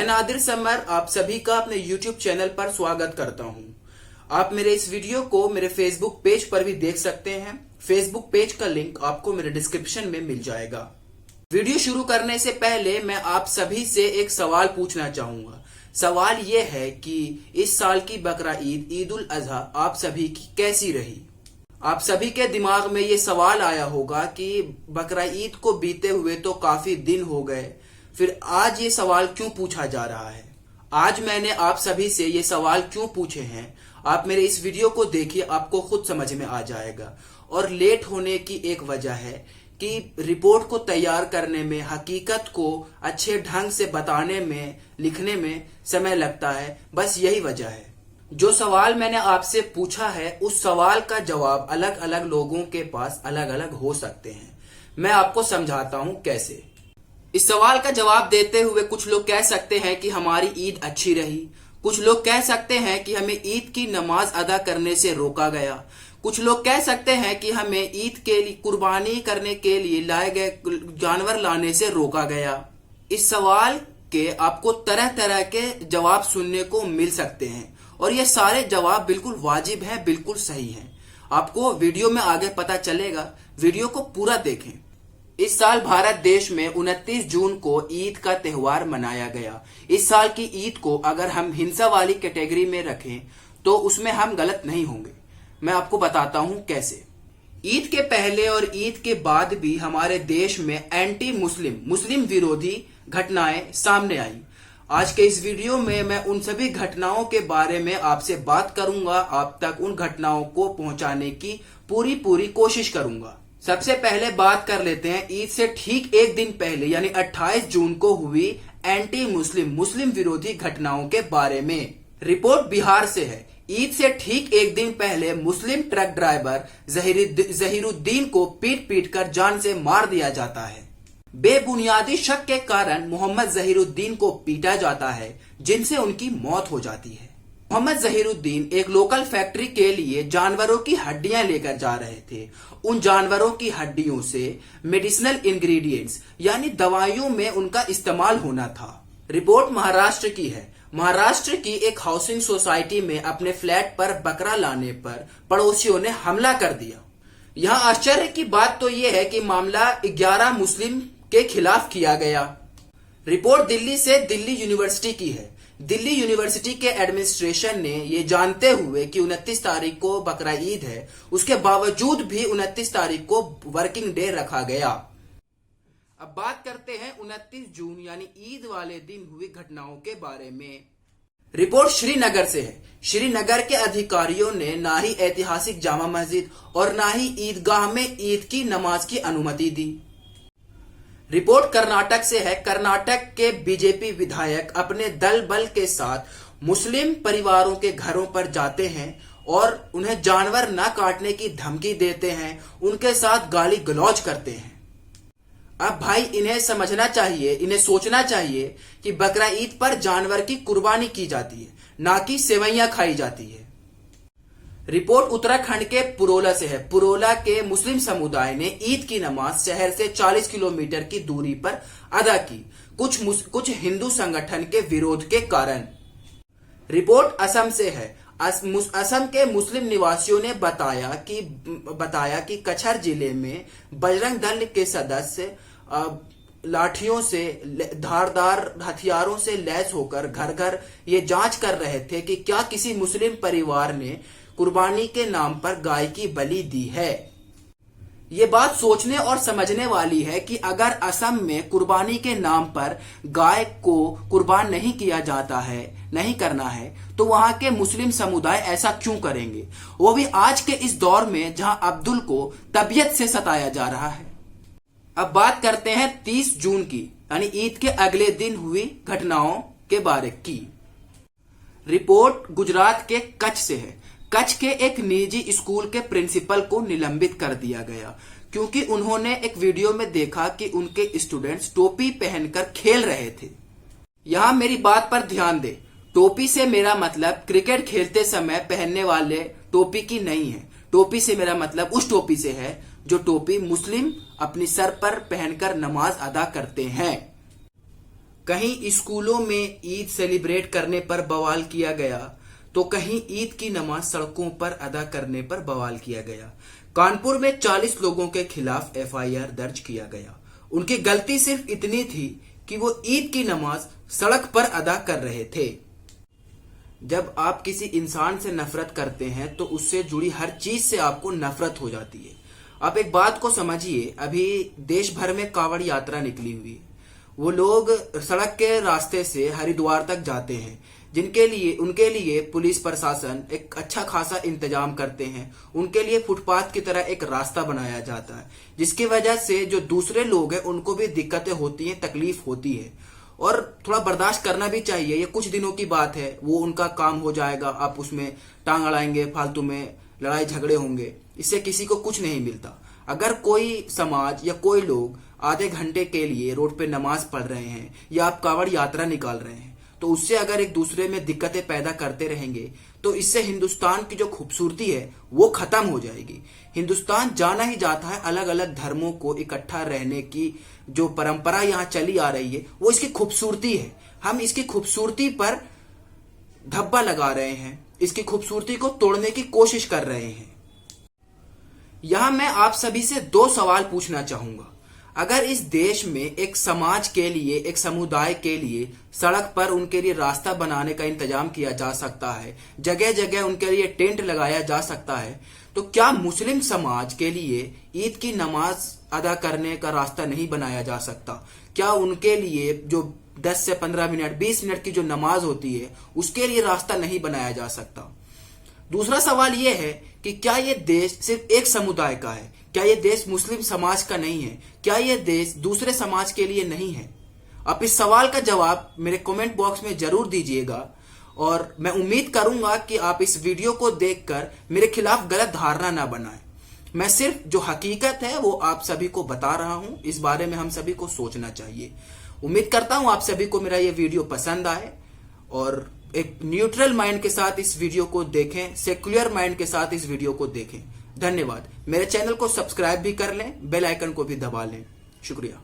मैं नादिर समर आप सभी का अपने YouTube चैनल पर स्वागत करता हूं। आप मेरे इस वीडियो को मेरे फेसबुक पेज पर भी देख सकते हैं। फेसबुक पेज का लिंक आपको मेरे डिस्क्रिप्शन में मिल जाएगा। वीडियो शुरू करने से पहले मैं आप सभी से एक सवाल पूछना चाहूंगा। सवाल ये है कि इस साल की बकरा ईद उल अजहा आप सभी की कैसी रही। आप सभी के दिमाग में ये सवाल आया होगा कि बकरा ईद को बीते हुए तो काफी दिन हो गए, फिर आज ये सवाल क्यों पूछा जा रहा है। आज मैंने आप सभी से ये सवाल क्यों पूछे हैं, आप मेरे इस वीडियो को देखिए, आपको खुद समझ में आ जाएगा। और लेट होने की एक वजह है कि रिपोर्ट को तैयार करने में, हकीकत को अच्छे ढंग से बताने में, लिखने में समय लगता है, बस यही वजह है। जो सवाल मैंने आपसे पूछा है उस सवाल का जवाब अलग अलग लोगों के पास अलग अलग हो सकते हैं। मैं आपको समझाता हूं कैसे। इस सवाल का जवाब देते हुए कुछ लोग कह सकते हैं कि हमारी ईद अच्छी रही, कुछ लोग कह सकते हैं कि हमें ईद की नमाज अदा करने से रोका गया, कुछ लोग कह सकते हैं कि हमें ईद के लिए कुर्बानी करने के लिए लाए गए जानवर लाने से रोका गया। इस सवाल के आपको तरह तरह के जवाब सुनने को मिल सकते हैं और ये सारे जवाब बिल्कुल वाजिब हैं, बिल्कुल सही हैं। आपको वीडियो में आगे पता चलेगा, वीडियो को पूरा देखें। इस साल भारत देश में 29 जून को ईद का त्योहार मनाया गया। इस साल की ईद को अगर हम हिंसा वाली कैटेगरी में रखें तो उसमें हम गलत नहीं होंगे। मैं आपको बताता हूं कैसे। ईद के पहले और ईद के बाद भी हमारे देश में एंटी मुस्लिम विरोधी घटनाएं सामने आई। आज के इस वीडियो में मैं उन सभी घटनाओं के बारे में आपसे बात करूंगा, आप तक उन घटनाओं को पहुंचाने की पूरी कोशिश करूंगा। सबसे पहले बात कर लेते हैं ईद से ठीक एक दिन पहले यानी 28 जून को हुई एंटी मुस्लिम विरोधी घटनाओं के बारे में। रिपोर्ट बिहार से है। ईद से ठीक एक दिन पहले मुस्लिम ट्रक ड्राइवर जहीरुद्दीन को पीट कर जान से मार दिया जाता है। बेबुनियादी शक के कारण मोहम्मद जहीरुद्दीन को पीटा जाता है, जिनसे उनकी मौत हो जाती है। मोहम्मद जहीरुद्दीन एक लोकल फैक्ट्री के लिए जानवरों की हड्डियां लेकर जा रहे थे। उन जानवरों की हड्डियों से मेडिसिनल इंग्रेडिएंट्स यानी दवाइयों में उनका इस्तेमाल होना था। रिपोर्ट महाराष्ट्र की है। महाराष्ट्र की एक हाउसिंग सोसाइटी में अपने फ्लैट पर बकरा लाने पर पड़ोसियों ने हमला कर दिया। यहाँ आश्चर्य की बात तो यह है कि मामला 11 मुस्लिम के खिलाफ किया गया। रिपोर्ट दिल्ली से दिल्ली यूनिवर्सिटी की है। दिल्ली यूनिवर्सिटी के एडमिनिस्ट्रेशन ने ये जानते हुए कि 29 तारीख को बकरा ईद है, उसके बावजूद भी 29 तारीख को वर्किंग डे रखा गया। अब बात करते हैं 29 जून यानी ईद वाले दिन हुई घटनाओं के बारे में। रिपोर्ट श्रीनगर से है। श्रीनगर के अधिकारियों ने ना ही ऐतिहासिक जामा मस्जिद और ना ही ईदगाह में ईद की नमाज की अनुमति दी। रिपोर्ट कर्नाटक से है। कर्नाटक के बीजेपी विधायक अपने दल बल के साथ मुस्लिम परिवारों के घरों पर जाते हैं और उन्हें जानवर न काटने की धमकी देते हैं, उनके साथ गाली गलौज करते हैं। अब भाई इन्हें समझना चाहिए, इन्हें सोचना चाहिए कि बकरा ईद पर जानवर की कुर्बानी की जाती है, ना कि सेवैयां खाई जाती है। रिपोर्ट उत्तराखंड के पुरोला से है। पुरोला के मुस्लिम समुदाय ने ईद की नमाज शहर से 40 किलोमीटर की दूरी पर अदा की, कुछ हिंदू संगठन के विरोध के कारण। रिपोर्ट असम से है। असम के मुस्लिम निवासियों ने बताया कि कछर जिले में बजरंग दल के सदस्य लाठियों से, धारदार हथियारों से लैस होकर घर घर ये जांच कर रहे थे कि क्या किसी मुस्लिम परिवार ने कुर्बानी के नाम पर गाय की बलि दी है। ये बात सोचने और समझने वाली है कि अगर असम में कुर्बानी के नाम पर गाय को कुर्बान नहीं किया जाता है, नहीं करना है, तो वहां के मुस्लिम समुदाय ऐसा क्यों करेंगे, वो भी आज के इस दौर में जहां अब्दुल को तबीयत से सताया जा रहा है। अब बात करते हैं 30 जून की यानी ईद के अगले दिन हुई घटनाओं के बारे की। रिपोर्ट गुजरात के कच्छ से है। कच्छ के एक निजी स्कूल के प्रिंसिपल को निलंबित कर दिया गया क्योंकि उन्होंने एक वीडियो में देखा कि उनके स्टूडेंट्स टोपी पहनकर खेल रहे थे। यहां मेरी बात पर ध्यान दे, टोपी से मेरा मतलब क्रिकेट खेलते समय पहनने वाले टोपी की नहीं है। टोपी से मेरा मतलब उस टोपी से है जो टोपी मुस्लिम अपनी सर पर पहनकर नमाज अदा करते हैं। कहीं स्कूलों में ईद सेलिब्रेट करने पर बवाल किया गया, तो कहीं ईद की नमाज सड़कों पर अदा करने पर बवाल किया गया। कानपुर में 40 लोगों के खिलाफ एफआईआर दर्ज किया गया। उनकी गलती सिर्फ इतनी थी कि वो ईद की नमाज सड़क पर अदा कर रहे थे। जब आप किसी इंसान से नफरत करते हैं तो उससे जुड़ी हर चीज से आपको नफरत हो जाती है। आप एक बात को समझिए, अभी देश भर में कांवड़ यात्रा निकली हुई है। वो लोग सड़क के रास्ते से हरिद्वार तक जाते हैं, उनके लिए पुलिस प्रशासन एक अच्छा खासा इंतजाम करते हैं। उनके लिए फुटपाथ की तरह एक रास्ता बनाया जाता है, जिसकी वजह से जो दूसरे लोग हैं उनको भी दिक्कतें होती हैं, तकलीफ होती है, और थोड़ा बर्दाश्त करना भी चाहिए। ये कुछ दिनों की बात है, वो उनका काम हो जाएगा। आप उसमें टांग अड़ाएंगे, फालतू में लड़ाई झगड़े होंगे, इससे किसी को कुछ नहीं मिलता। अगर कोई समाज या कोई लोग आधे घंटे के लिए रोड पे नमाज पढ़ रहे हैं या आप कांवड़ यात्रा निकाल रहे हैं, तो उससे अगर एक दूसरे में दिक्कतें पैदा करते रहेंगे तो इससे हिंदुस्तान की जो खूबसूरती है वो खत्म हो जाएगी। हिंदुस्तान जाना ही जाता है अलग अलग धर्मों को इकट्ठा रहने की जो परंपरा यहाँ चली आ रही है, वो इसकी खूबसूरती है। हम इसकी खूबसूरती पर धब्बा लगा रहे हैं, इसकी खूबसूरती को तोड़ने की कोशिश कर रहे हैं। यहां मैं आप सभी से 2 सवाल पूछना चाहूंगा। अगर इस देश में एक समाज के लिए, एक समुदाय के लिए सड़क पर उनके लिए रास्ता बनाने का इंतजाम किया जा सकता है, जगह जगह उनके लिए टेंट लगाया जा सकता है, तो क्या मुस्लिम समाज के लिए ईद की नमाज अदा करने का रास्ता नहीं बनाया जा सकता? क्या उनके लिए जो 10 से 15 मिनट, 20 मिनट की जो नमाज होती है, उसके लिए रास्ता नहीं बनाया जा सकता? दूसरा सवाल यह है कि क्या ये देश सिर्फ एक समुदाय का है? क्या ये देश मुस्लिम समाज का नहीं है? क्या ये देश दूसरे समाज के लिए नहीं है? आप इस सवाल का जवाब मेरे कमेंट बॉक्स में जरूर दीजिएगा, और मैं उम्मीद करूंगा कि आप इस वीडियो को देखकर मेरे खिलाफ गलत धारणा ना बनाएं। मैं सिर्फ जो हकीकत है वो आप सभी को बता रहा हूं। इस बारे में हम सभी को सोचना चाहिए। उम्मीद करता हूं आप सभी को मेरा ये वीडियो पसंद आए, और एक न्यूट्रल माइंड के साथ इस वीडियो को देखें, सेक्युलर माइंड के साथ इस वीडियो को देखें। धन्यवाद। मेरे चैनल को सब्सक्राइब भी कर लें, बेल आइकन को भी दबा लें। शुक्रिया।